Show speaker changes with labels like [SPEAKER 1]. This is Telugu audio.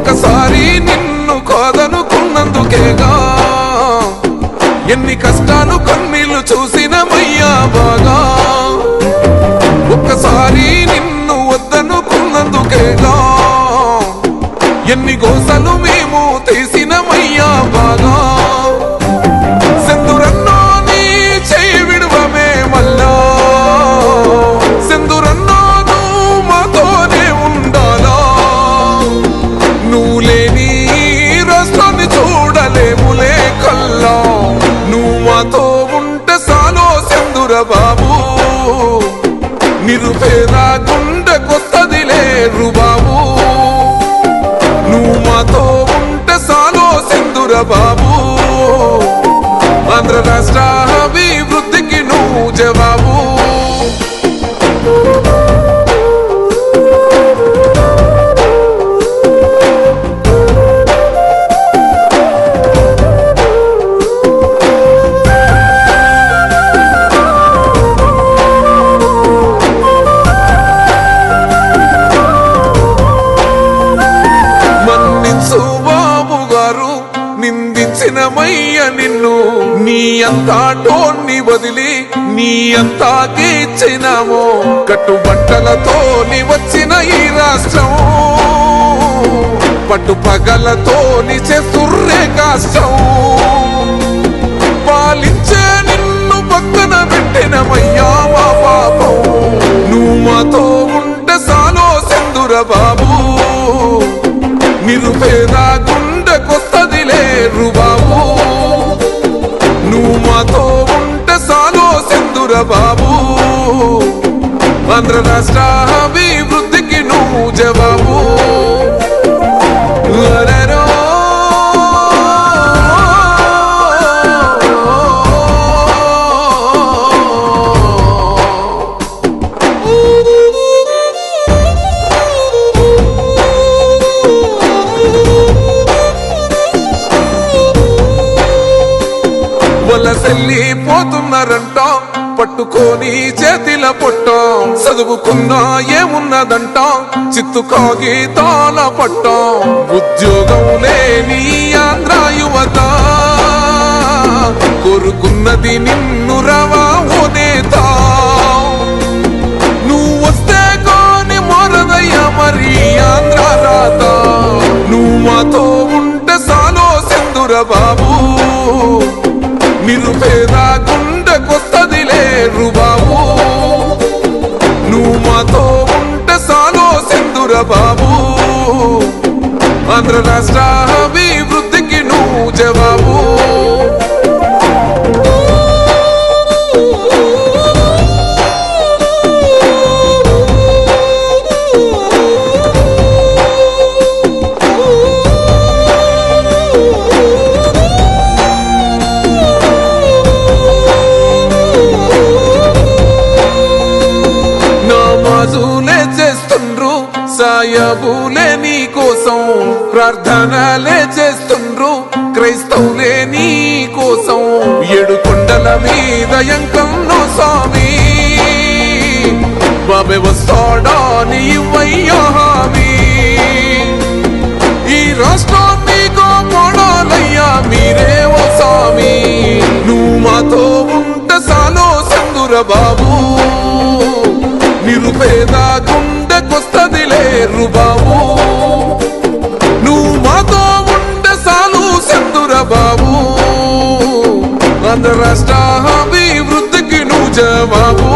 [SPEAKER 1] ఒక్కసారి నిన్ను కాదనుకున్నందుకేగా ఎన్ని కష్టాలు కన్నీళ్లు చూసినమయ్యా బాగా. ఒక్కసారి నిన్ను వద్దనుకున్నందుకేగా ఎన్ని గోసలు మేము తీసినమయ్యా బాగా. సెందురన్నో నీ చేయి విడువమే మల్లా, సెందురన్నో నువ్వు మాతోనే ఉండాలా. నువ్వు లేని రాష్ట్రాన్ని చూడలేములే కల్లా, నువ్వు మాతో ఉంటే సాలో సెందుర బాబు. నిరుపేద గుండెకొస్తదిలే రుబాబు, నువ్వు మాతో ఉంటే సాలో సెందుర బాబు. ఆంధ్ర రాష్ట్ర అభివృద్ధికి నువ్వు జవాబు. నిందించినమయ్య నిన్ను, నీ అంతా టోన్ని వదిలి నీ అంతా గీచినామో. కట్టుబట్టలతో నీ వచ్చిన ఈ రాష్ట్రం పట్టు పగలతో నీ చేస్తుర్రే కష్టం. పాలించే నిన్ను పక్కన పెట్టినమయ్యా మా పాపం. నువ్వు మాతో ఉంటే సాలో సెందుర బాబు. నిరుపేద గుండెకొస్తదిలే రుబాబు, నువ్వు మాతో ఉంటే సాలో సెందుర బాబు. ఆంధ్ర రాష్ట్ర అభివృద్ధికి నువ్వు జవాబు. వలసెళ్ళిపోతున్నారంట పట్టుకొని చేతిల పొట్టం. చదువుకున్నా ఏమున్నదంట చిత్తు కాగితాల పట్టం. ఉద్యోగం లేని ఆంధ్ర యువత కోరుకున్నది నిన్ను రవా ఓ నేత. నువ్వు వస్తే కాని మారదయ్యా మరి ఆంధ్ర రాత. నువ్వు మాతో ఉంటే సాలో సెందుర బాబు. నిరుపేద గుండెకొస్తదిలే రుబాబు, నువ్వు మాతో ఉంటే సాలో సెందుర బాబు. ఆంధ్ర రాష్ట్ర అభివృద్ధికి నువ్వు జవాబు. చేస్తుండ్రు సాయబులే నీ కోసం, ప్రార్థనలే చేస్తుండ్రు క్రైస్తవులే నీ కోసం. 7 కొండల మీద ఎంకన్నో స్వామి బాబే వస్తాడా నీ ఇవ్వయ్యా హామీ. ఈ రాష్ట్రాన్ని కాపాడాలయ్యా మీరే ఓ స్వామి. నువ్వు మాతో ఉంటే సాలో సెందుర బాబు. నిరుపేద గుండెకొస్తదిలే రుబాబు, నువ్వు మాతో ఉంటే సాలు సెందుర బాబు. ఆంధ్ర రాష్ట్ర అభివృద్ధికి నువ్వు జవాబు.